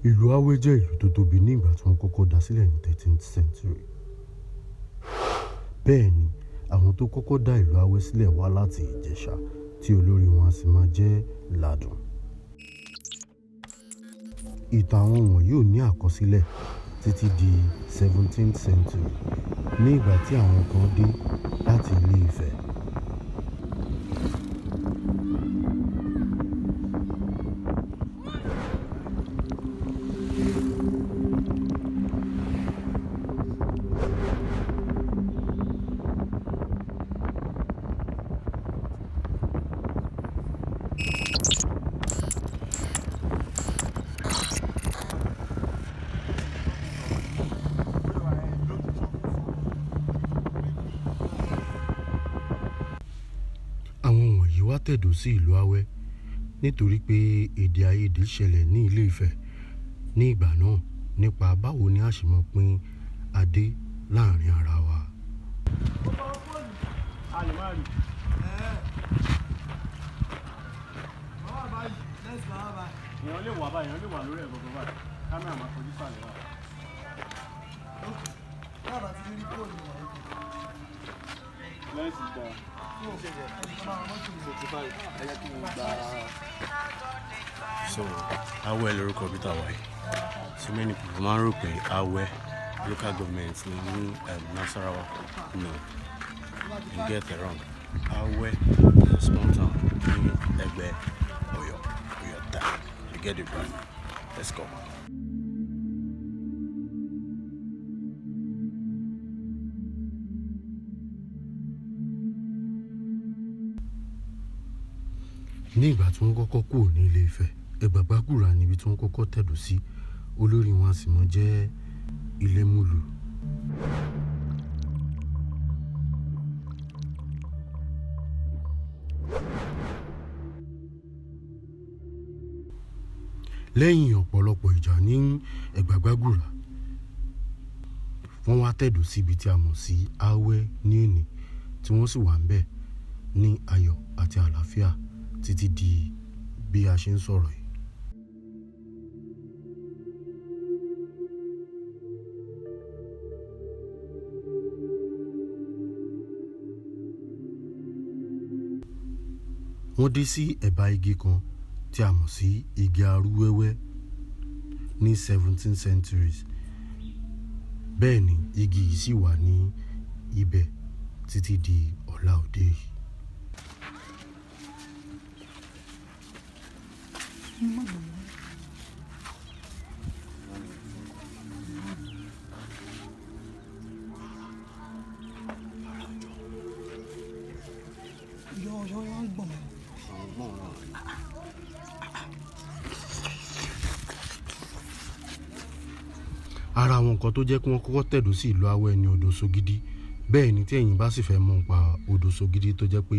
Ìlú Aawe jẹ́ ìlú tó tóbi ní ìgbà tí wọ́n kọ́kọ́ dá sílẹ̀ ní 13th century. Bẹ́ẹ̀ ni, àwọn tó kọ́kọ́ dá ìlú Aawe sílẹ̀ wá láti Ìjẹ̀ṣà tí olórí wọn sì máa jẹ́ Ládùn. Ìtàn àwọn wọ̀nyí ò ní àkọsílẹ̀ títí di 17th century ní ìgbà tí àwọn kan dé láti Ilé Ifẹ̀. Àwọn wọ̀nyí wá tẹ̀dó sí ìlú Aawe nítorí pé èdè àìyedè ṣẹlẹ̀ ní Ilé Ifẹ̀ ní ìgbà náà nípa báwo ni a ṣe máa pín adé láàrin ara wa. Èèyàn lè wà báyìí, èèyàn lè wà lórí ẹ̀ gbogbo báyìí. Kámẹ́rà máa fojú sàlẹ̀ wá. Lẹ́sìn gbà. So, Aawe lórúkọ bí tàwa yìí. So many people máa ń rò pé Aawe local government ní Nasarawa. No, you get it wrong. Aawe is a small town ní ẹgbẹ́ Oyo State. You get it right. Let's go. Ní ìgbà tí wọ́n kọ́kọ́ kúrò ní Ilé Ifẹ̀, Ẹ̀gbàgbàgùrà níbi tí wọ́n kọ́kọ́ tẹ̀dó sí, olórí wọn sì máa jẹ́ Ilémùlù. Lẹ́yìn ọ̀pọ̀lọpọ̀ ìjà ní Ẹ̀gbàgbàgùrà, wọ́n wá tẹ̀dó sí ibi tí a mọ̀ sí Aawe ní òní, tí wọ́n sì wà ń bẹ̀ ní ayọ̀ àti àlàáfíà títí di bí a ṣe ń sọ̀rọ̀ yìí. Wọ́n dé sí ẹ̀bá igi kan tí a mọ̀ sí igi arúwẹ́wẹ́ ní 17th centuries. Bẹ́ẹ̀ ni igi yìí sì wà ní ibẹ̀ títí di ọ̀la òde yìí. Ara àwọn nǹkan tó jẹ́ kí wọ́n kọ́kọ́ tẹ̀dó sí ìlú Aawe ní odò Sogidi. Bẹ́ẹ̀ ni tí ẹ̀yin bá sì fẹ́ mọ̀ nípa odò Sogidi tó jẹ́ pé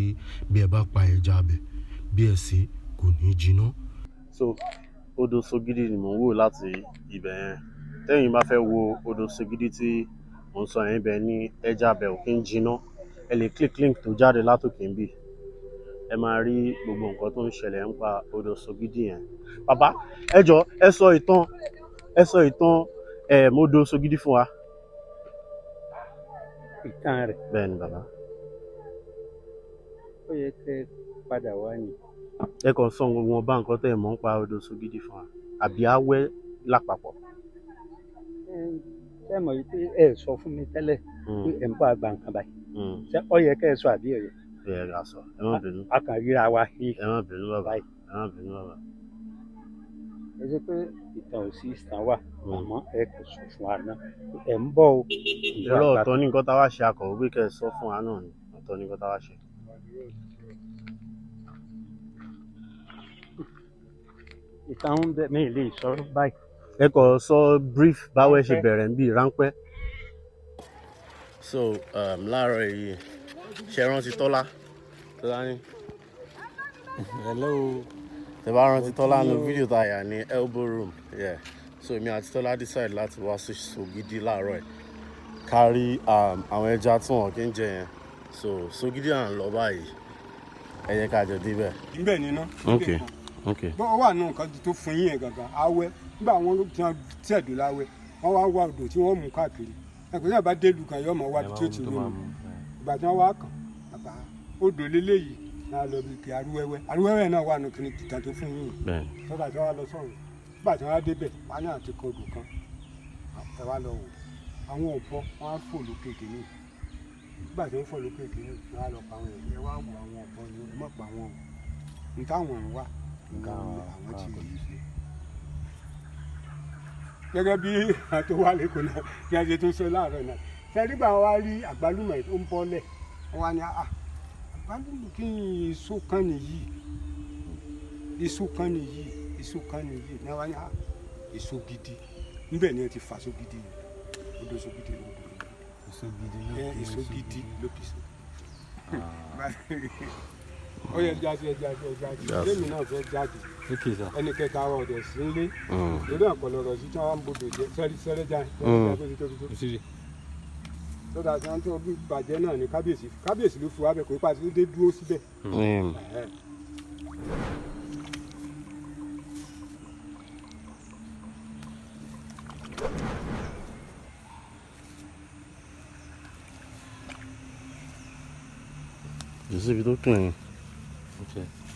bí ẹ bá pa ẹja abẹ bí ẹ ṣe kò ní jiná. So, odò Sogidi ni mò ń wò láti ibẹ̀ yẹn. Tẹ́yin bá fẹ́ wo odò Sogidi tí mò ń sọ yẹn, ibẹ̀ ní ẹja abẹ ò kí ń jiná. Ẹ lè click link tó jáde látòkè níbí. Ẹ máa rí gbogbo nǹkan tó ń ṣẹlẹ̀ nípa odò Sogidi yẹn. Bàbá, ẹ jọ̀ọ́ ẹ sọ ìtàn odò Sogidi fún wa. Ìtàn rẹ̀. Bẹ́ẹ̀ ni bàbá. Ó yẹ kẹ́ padà wá ní. Ẹ kàn sọ gbogbo wọn bá nǹkan tẹ́ ẹ mọ̀ nípa odò Sogidi fún wa. Àbí Aawe lápapọ̀. Ṣé mọ̀ wípé ẹ sọ fún mi tẹ́lẹ̀ pé ẹ̀ ń bá gba nǹkan báyìí? Ṣé ó yẹ kẹ́ ẹ sọ àbí ọ̀yẹ́? Ẹ yẹ ká sọ, ẹ má bínú. A kàn ríra wa yìí. Ẹ má bínú bàbá. Ẹ má bínú bàbá. Ẹ ṣe pé ìtàn ò sí ìtàn wà, àmọ́ ẹ kò sọ fún wa náà. Ẹ ń bọ̀ o. Irọ́ ọ̀tọ̀ ní nǹkan tá a wá ṣe, akọ̀wé pé kẹ́ ẹ sọ fún wa náà ni. Ọ̀tọ̀ ní nǹkan tá a wá ṣe. Ìtàn ń bẹ mí lè sọ báyìí. Ẹ kàn sọ brief báwo ẹ ṣe bẹ̀rẹ̀ níbí ráńpẹ́. So, láàárọ̀ yìí, ṣe rántí Tọ́lá? Tọ́lá ní. Hello. Tẹ bá rántí Tọ́lá nínú fídíò tá a yà ní elbow room. Yeah. So èmi àti Tọ́lá decide láti wá sí Sogidi láàárọ̀ yìí. Kárí àwọn ẹja tí wọ́n kì í jẹ yẹn. So Sogidi à ń lọ báyìí. Ẹ jẹ́ ká jọ débẹ̀. Níbẹ̀ ni ná. Okay. Bọ́ wà nù nǹkan tó fún yín yẹn gangan, Aawe nígbà wọn tí ẹ̀dù láwẹ̀ wọ́n wá wá odò tí wọ́n mú káàkiri ẹ̀kọ́ náà bá dé ìlú kan yóò mọ̀ wá bí tí ó ti mú ìgbà tí wọ́n wá kàn bàbá odò lélẹ́yìí náà lọ bí kí arúwẹ́wẹ́ náà wà ní kíní tìtàn tó fún yín sọ́dà tí wọ́n wá lọ sọ̀rọ̀ nígbà tí wọ́n wá débẹ̀ wọ́n á ní àti kan odò kan ẹ wá lọ wò àwọn ọ̀bọ wọ́n á fò lókè kìíní nígbà tí wọ́n fò lókè kìíní wọ́n á lọ pa àwọn èèyàn ẹ wá wò àwọn ọ̀bọ ni ẹ mọ̀ pa wọn ní táwọn ń wá àwọn tí yìí ṣe gẹ́gẹ́ bí àti wà lẹ́kọ̀ọ́ náà bí a ṣe tún sọ láàárọ̀ náà sẹ́rígbà wa rí àgbálùmọ̀ tó ń bọ́lẹ̀ wọ́n wá ní àgbálùmọ̀ kí èso kan nìyí ní wọ́n ní èso gidi níbẹ̀ ni ẹ ti fa sógidi odò sógidi ló bí so. ó yẹ jáde lẹ́mìí náà fẹ́ jáde ẹnì kẹta àwọn ọ̀dẹ̀ sí ń lé lórí àpọ̀lọ̀rọ̀ sí tí wọ́n ń bodò jẹ́ sẹ́rẹ́ jáde lọ́dà tí wọ́n tó bàjẹ́ náà ní kábíyèsí ló fi wá bẹ̀ kó ipa sí dé dúró síbẹ̀. kì í síbi tó kàn yín.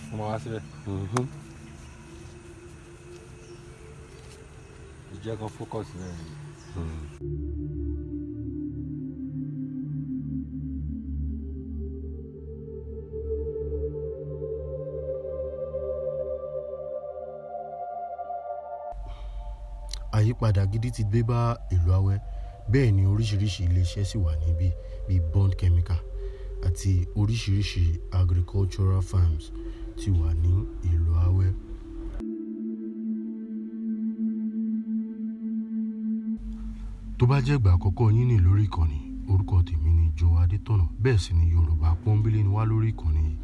wọ́n máa wá síbẹ̀. ìjẹ́ kan fókọ̀sì náà ni. àyípadà gidi ti dé bá ìlú Awẹ́ bẹ́ẹ̀ ni oríṣiríṣi iléeṣẹ́ sì wà níbí bíi Bond Chemical àti oríṣiríṣi agricultural farms ti wà ní ìlú Awẹ́. tó bá jẹ́ ìgbà àkọ́kọ́ yín ní lórí ìkànnì orúkọ tèmi ni Joe Adétọ̀nà bẹ́ẹ̀ sì ni Yorùbá pọ́nbélé ni wá lórí ìkànnì yìí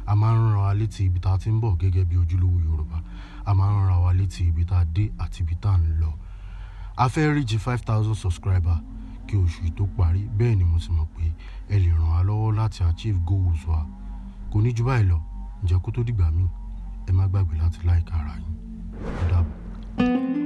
a máa ń rán wa létí ibi tá a ti ń bọ̀ gẹ́gẹ́ bí ojúlówó Yorùbá a máa ń rán wa létí ibi tá a dé àti ibi tá a ń lọ. a fẹ́ reach 5,000 subscriber kí oṣù yìí tó parí bẹ́ẹ̀ ni mo sì mọ̀ pé ẹ lè ràn wá lọ́wọ́ láti achieve goals wa kò ní jù báyìí lọ ǹjẹ́ kó tó dìgbà míì ẹ má gbàgbé láti like ara yín ó dàbọ̀.